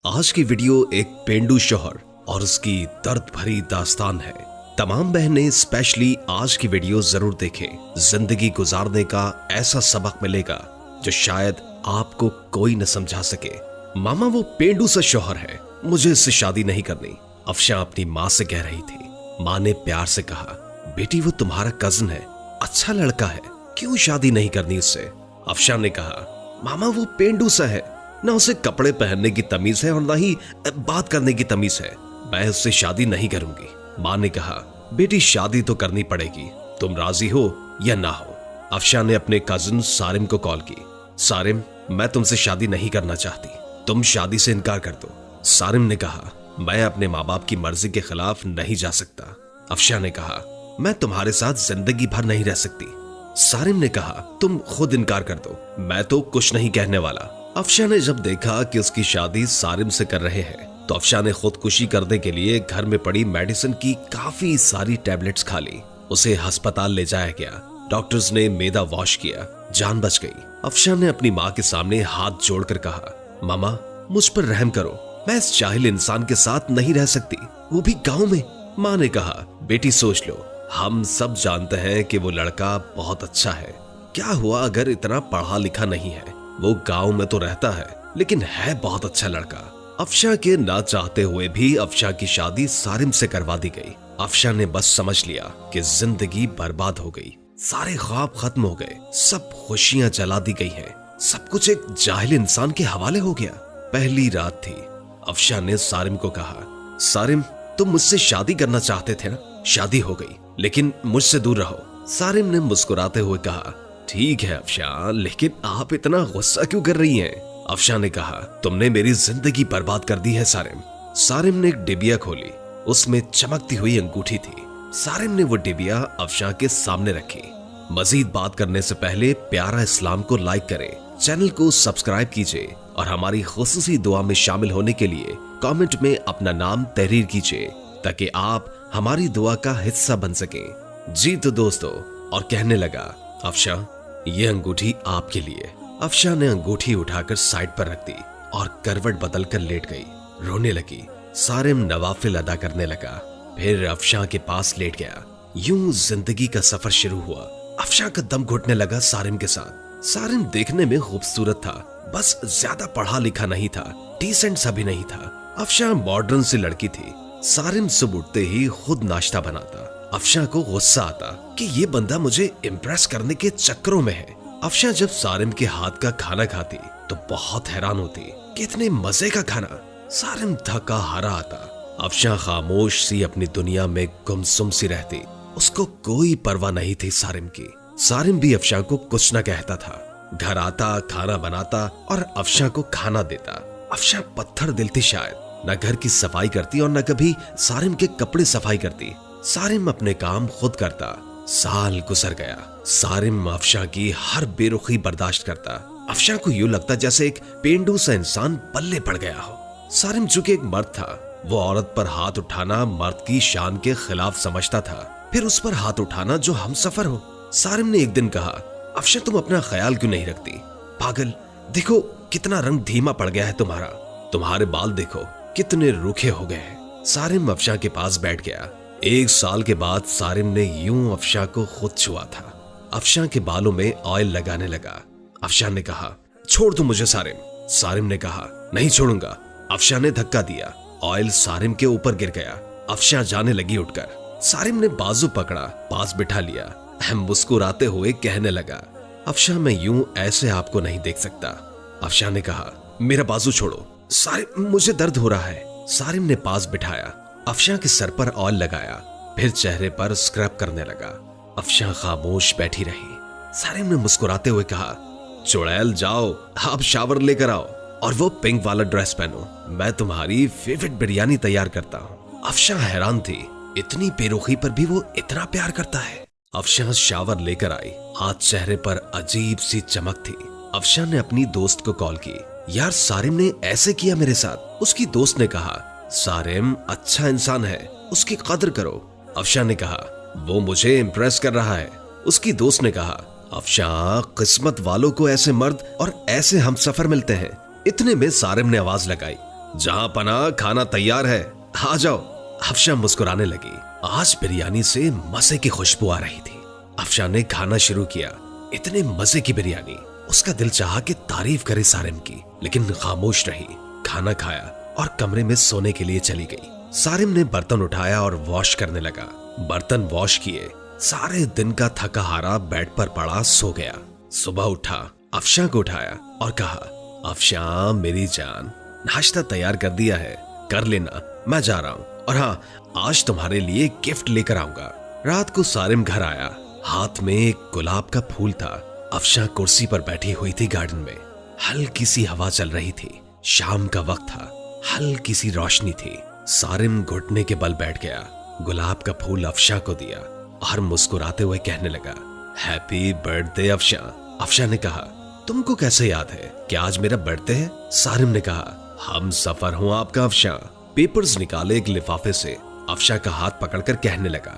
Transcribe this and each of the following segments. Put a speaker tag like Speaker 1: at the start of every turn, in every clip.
Speaker 1: आज की वीडियो एक पेंडू शौहर और उसकी दर्द भरी दास्तान है। तमाम बहनें स्पेशली आज की वीडियो जरूर देखें। जिंदगी गुजारने का ऐसा सबक मिलेगा जो शायद आपको कोई न समझा सके। मामा वो पेंडू सा शौहर है, मुझे इससे शादी नहीं करनी, अफशा अपनी माँ से कह रही थी। माँ ने प्यार से कहा, बेटी वो तुम्हारा कजन है, अच्छा लड़का है, क्यों शादी नहीं करनी उससे। अफशा ने कहा, मामा वो पेंडू सा है, ना उसे कपड़े पहनने की तमीज है और ना ही बात करने की तमीज है, मैं उससे शादी नहीं करूंगी। माँ ने कहा, बेटी शादी तो करनी पड़ेगी, तुम राजी हो या ना हो। अफशा ने अपने कजिन सारिम को कॉल की। सारिम, मैं तुमसे शादी नहीं करना चाहती, तुम शादी से इनकार कर दो। सारिम ने कहा, मैं अपने माँ बाप की मर्जी के खिलाफ नहीं जा सकता। अफशा ने कहा, मैं तुम्हारे साथ जिंदगी भर नहीं रह सकती। सारिम ने कहा, तुम खुद इनकार कर दो, मैं तो कुछ नहीं कहने वाला। अफशा ने जब देखा कि उसकी शादी सारिम से कर रहे हैं तो अफशा ने खुदकुशी करने के लिए घर में पड़ी मेडिसिन की काफी सारी टैबलेट्स खा ली। उसे अस्पताल ले जाया गया, डॉक्टर्स ने मेदा वॉश किया, जान बच गई। अफशा ने अपनी माँ के सामने हाथ जोड़कर कहा, मामा मुझ पर रहम करो, मैं इस जाहिल इंसान के साथ नहीं रह सकती, वो भी गाँव में। माँ ने कहा, बेटी सोच लो, हम सब जानते हैं कि वो लड़का बहुत अच्छा है, क्या हुआ अगर इतना पढ़ा लिखा नहीं है, वो गांव में तो रहता है लेकिन है बहुत अच्छा लड़का। अफशा के ना चाहते हुए भी अफशा की शादी सारिम से करवा दी गई। अफशा ने बस समझ लिया कि जिंदगी बर्बाद हो गई, सारे ख्वाब खत्म हो गए, सब खुशियां जला दी गई हैं, सब कुछ एक जाहिल इंसान के हवाले हो गया। पहली रात थी। अफशा ने सारिम को कहा, सारिम तुम मुझसे शादी करना चाहते थे ना, शादी हो गई, लेकिन मुझसे दूर रहो। सारिम ने मुस्कुराते हुए कहा, ठीक है अफशा, लेकिन आप इतना गुस्सा क्यों कर रही हैं? अफशा ने कहा, तुमने मेरी जिंदगी बर्बाद कर दी है सारिम। सारिम ने एक डिबिया खोली, उसमें चमकती हुई अंगूठी थी। सारिम ने वो डिबिया अफशा के सामने रखी। मजीद बात करने से पहले प्यारा इस्लाम को लाइक करें, चैनल को सब्सक्राइब कीजिए और हमारी खुसूसी दुआ में शामिल होने के लिए कमेंट में अपना नाम तहरीर कीजिए ताकि आप हमारी दुआ का हिस्सा बन सकें। जी तो दोस्तों, और कहने लगा, अफशा ये अंगूठी आपके लिए। अफशा ने अंगूठी उठाकर साइड पर रख दी और करवट बदलकर लेट गई, रोने लगी। सारिम नवाफिल अदा करने लगा, फिर अफशा के पास लेट गया। यूं जिंदगी का सफर शुरू हुआ। अफशा का दम घुटने लगा सारिम के साथ। सारिम देखने में खूबसूरत था, बस ज्यादा पढ़ा लिखा नहीं था, डिसेंट सा भी नहीं था। अफशा मॉडर्न सी लड़की थी। सारिम सुबह उठते ही खुद नाश्ता बनाता। अफशा को गुस्सा आता कि ये बंदा मुझे इम्प्रेस करने के चक्करों में है। अफशा जब सारिम के हाथ का खाना खाती तो बहुत हैरान होती कि इतने मजे का खाना। सारिम थका हारा आता। अफशा खामोश सी अपनी दुनिया में गुमसुम सी रहती, उसको कोई परवाह नहीं थी सारिम की। सारिम भी अफशा को कुछ न कहता था, घर आता, खाना बनाता और अफशा को खाना देता। अफशा पत्थर दिल थी शायद, न घर की सफाई करती और न कभी सारिम के कपड़े सफाई करती। सारिम अपने काम खुद करता। साल गुजर गया। सारिम अफशा की हर बेरुखी बर्दाश्त करता। अफशा को यूं लगता जैसे एक पेंडू सा इंसान पल्ले पड़ गया हो। सारिम चूंकि एक मर्द था, वो औरत पर हाथ उठाना मर्द की शान के खिलाफ समझता था, फिर उस पर हाथ उठाना जो हमसफर हो। सारिम ने एक दिन कहा, अफशा तुम अपना ख्याल क्यों नहीं रखती? पागल, देखो कितना रंग धीमा पड़ गया है तुम्हारा, तुम्हारे बाल देखो कितने रूखे हो गए हैं। सारिम अफशा के पास बैठ गया। 1 साल के बाद सारिम ने यूं अफशा को खुद छुआ था। अफशा के बालों में ऑयल लगाने लगा। अफशा ने कहा, छोड़ दो मुझे सारिम। सारिम ने कहा, नहीं छोड़ूंगा। अफशा ने धक्का दिया, ऑयल सारिम के ऊपर गिर गया। अफशा जाने लगी उठकर। सारिम ने बाजू पकड़ा, पास बिठा लिया, मुस्कुराते हुए कहने लगा, अफशा मैं यूं ऐसे आपको नहीं देख सकता। अफशा ने कहा, मेरा बाजू छोड़ो। सारिम मुझे दर्द हो रहा है। सारिम ने पास बिठाया, अफशा के सर पर ऑयल लगाया, फिर चेहरे पर स्क्रब करने लगा। अफशा खामोश बैठी रही। सारिम ने मुस्कुराते हुए कहा, चुड़ैल जाओ, आप शावर लेकर आओ और वो पिंक वाला ड्रेस पहनो, मैं तुम्हारी फेवरेट बिरयानी तैयार करता हूँ। अफशा हैरान थी, इतनी बेरुखी पर भी वो इतना प्यार करता है। अफशा शावर लेकर आई, आज चेहरे पर अजीब सी चमक थी। अफशा ने अपनी दोस्त को कॉल की, यार सारिम ने ऐसे किया मेरे साथ। उसकी दोस्त ने कहा, सारिम अच्छा इंसान है, उसकी कदर करो। अफशा ने कहा, वो मुझे इम्प्रेस कर रहा है। उसकी दोस्त ने कहा, अफशा किस्मत वालों को ऐसे मर्द और ऐसे हमसफर मिलते हैं। इतने में सारिम ने आवाज लगाई, जहां पना खाना तैयार है, आ जाओ। अफशा मुस्कुराने लगी। आज बिरयानी से मजे की खुशबू आ रही थी। अफशा ने खाना शुरू किया। इतने मजे की बिरयानी, उसका दिल चाहा कि तारीफ करे सारिम की, लेकिन खामोश रही। खाना खाया और कमरे में सोने के लिए चली गई। सारिम ने बर्तन उठाया और वॉश करने लगा। बर्तन वॉश किए, सारे दिन का थका हारा बेड पर पड़ा सो गया। सुबह उठा, अफशा को उठाया और कहा, अफशा मेरी जान, नाश्ता तैयार कर दिया है, कर लेना, मैं जा रहा हूँ। और हाँ, आज तुम्हारे लिए गिफ्ट लेकर आऊंगा। रात को सारिम घर आया। हाथ में एक गुलाब का फूल था। अफशा कुर्सी पर बैठी हुई थी। गार्डन में हल्की सी हवा चल रही थी। शाम का वक्त था, हल्की सी रोशनी थी। सारिम घुटने के बल बैठ गया, गुलाब का फूल अफशा को दिया और मुस्कुराते हुए कहने लगा, हैप्पी बर्थडे अफशा। अफशा ने कहा, तुमको कैसे याद है कि आज मेरा बर्थडे है? सारिम ने कहा, हम सफर हूं आपका अफशा। पेपर्स निकाले एक लिफाफे से। अफशा का हाथ पकड़कर कहने लगा,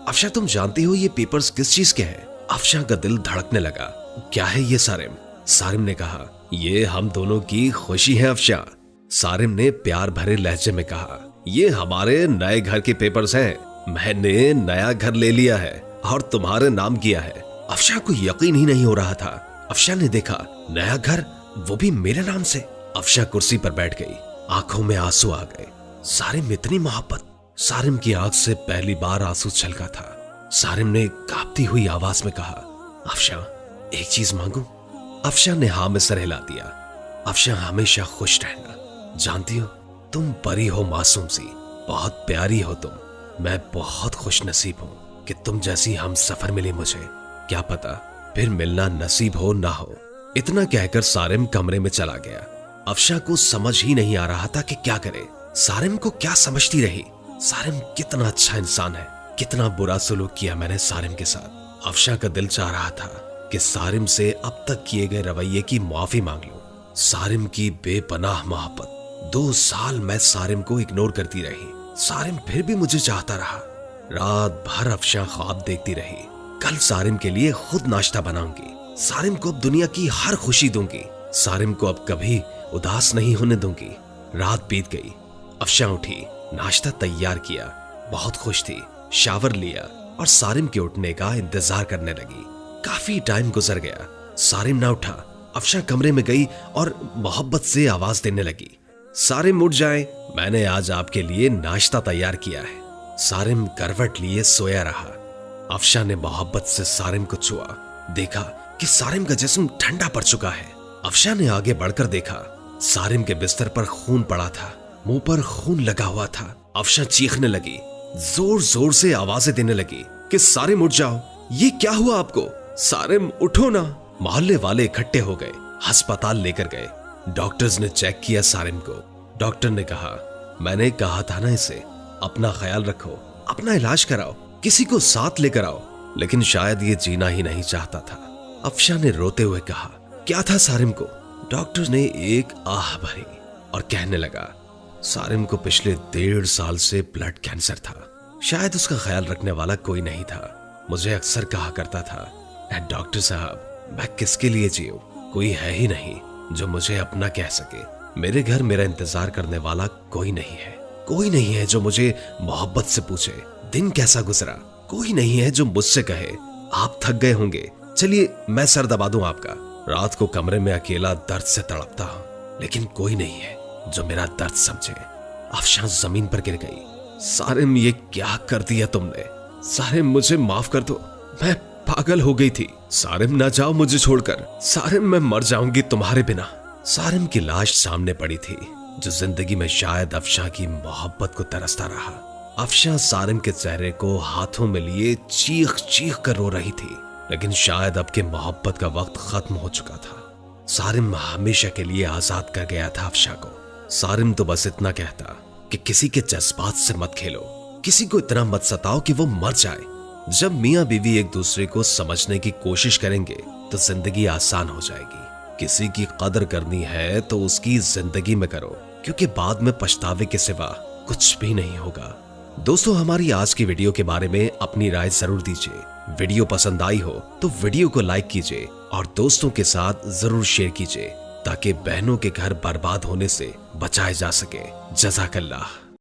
Speaker 1: अफशा तुम जानती हो ये पेपर्स किस चीज के हैं? अफशा का दिल धड़कने लगा। क्या है ये सारिम? सारिम ने कहा, ये हम दोनों की खुशी है अफशा। सारिम ने प्यार भरे लहजे में कहा, ये हमारे नए घर के पेपर्स हैं। मैंने नया घर ले लिया है और तुम्हारे नाम किया है। अफशा को यकीन ही नहीं हो रहा था। अफशा ने देखा, नया घर, वो भी मेरे नाम से। अफशा कुर्सी पर बैठ गई। आंखों में आंसू आ गए। सारिम इतनी मोहब्बत। सारिम की आंख से पहली बार आंसू छलका था। सारिम ने कांपती हुई आवाज में कहा, अफशा एक चीज मांगू? अफशा ने हाँ में सर हिला दिया। अफशा हमेशा खुश रहना। जानती हो तुम परी हो, मासूम सी, बहुत प्यारी हो तुम। मैं बहुत खुश नसीब हूं कि तुम जैसी हम सफर मिली मुझे। क्या पता फिर मिलना नसीब हो ना हो। इतना कहकर सारिम कमरे में चला गया। अफशा को समझ ही नहीं आ रहा था कि क्या करे। सारिम को क्या समझती रही? सारिम कितना अच्छा इंसान है, कितना बुरा सलूक किया मैंने सारिम के साथ। अफशा का दिल चाह रहा था कि सारिम से अब तक किए गए रवैये की माफी मांग लूं। सारिम की बेपनाह मोहब्बत। 2 साल मैं सारिम को इग्नोर करती रही। सारिम फिर भी मुझे चाहता रहा। रात भर अफशा ख्वाब देखती रही। कल सारिम के लिए खुद नाश्ता बनाऊंगी। सारिम को अब दुनिया की हर खुशी दूंगी। सारिम को अब कभी उदास नहीं होने दूंगी। रात बीत गई। अफशा उठी, नाश्ता तैयार किया। बहुत खुश थी। शावर लिया और सारिम के उठने का इंतजार करने लगी। काफी टाइम गुजर गया। सारिम ना उठा। अफशा कमरे में गई और मोहब्बत से आवाज देने लगी, सारिम उठ जाए, मैंने आज आपके लिए नाश्ता तैयार किया है। सारिम करवट लिए सोया रहा। अफशा ने मोहब्बत से सारिम को छुआ। देखा कि सारिम का जिस्म ठंडा पड़ चुका है। अफशा ने आगे बढ़कर देखा, सारिम के बिस्तर पर खून पड़ा था, मुंह पर खून लगा हुआ था। अफशा चीखने लगी, जोर जोर से आवाजें देने लगी कि सारिम उठ जाओ, ये क्या हुआ आपको? सारिम उठो ना। मोहल्ले वाले इकट्ठे हो गए, अस्पताल लेकर गए। डॉक्टर्स ने चेक किया सारिम को। डॉक्टर ने कहा, मैंने कहा था ना इसे, अपना ख्याल रखो, अपना इलाज कराओ, किसी को साथ लेकर आओ। लेकिन शायद ये जीना ही नहीं चाहता था। अफशा ने रोते हुए कहा, क्या था सारिम को? डॉक्टर ने एक आह भरी और कहने लगा, सारिम को पिछले 1.5 साल से ब्लड कैंसर था। शायद उसका ख्याल रखने वाला कोई नहीं था। मुझे अक्सर कहा करता था, डॉक्टर साहब, मैं किसके लिए जीऊं? कोई है ही नहीं जो मुझे अपना कह सके। मेरे घर मेरा इंतजार करने वाला कोई नहीं है। कोई नहीं है जो मुझे मोहब्बत से पूछे दिन कैसा गुजरा। कोई नहीं है जो मुझसे कहे आप थक गए होंगे, चलिए मैं सर दबा दूं आपका। रात को कमरे में अकेला दर्द से तड़पता हूं, लेकिन कोई नहीं है जो मेरा दर्द समझे। अफशा जमीन पर गिर गई। सारिम, ये क्या कर दिया तुमने? सारिम, मुझे माफ कर दो, मैं पागल हो गई थी। सारिम, ना जाओ मुझे छोड़कर। सारिम, मैं मर जाऊंगी तुम्हारे बिना। सारिम की लाश सामने पड़ी थी, जो जिंदगी में शायद अफशा की मोहब्बत को तरसता रहा। अफशा सारिम के चेहरे को हाथों में लिए चीख चीख कर रो रही थी, लेकिन शायद अब के मोहब्बत का वक्त खत्म हो चुका था। सारिम हमेशा के लिए आजाद कर गया था अफशा को। सारिम तो बस इतना कहता कि किसी के जज्बात से मत खेलो, किसी को इतना मत सताओ कि वो मर जाए। जब मियां बीवी एक दूसरे को समझने की कोशिश करेंगे तो जिंदगी आसान हो जाएगी। किसी की कदर करनी है तो उसकी जिंदगी में करो, क्योंकि बाद में पछतावे के सिवा कुछ भी नहीं होगा। दोस्तों, हमारी आज की वीडियो के बारे में अपनी राय जरूर दीजिए। वीडियो पसंद आई हो तो वीडियो को लाइक कीजिए और दोस्तों के साथ जरूर शेयर कीजिए। ताकि बहनों के घर बर्बाद होने से बचाए जा सके। जज़ाकल्लाह।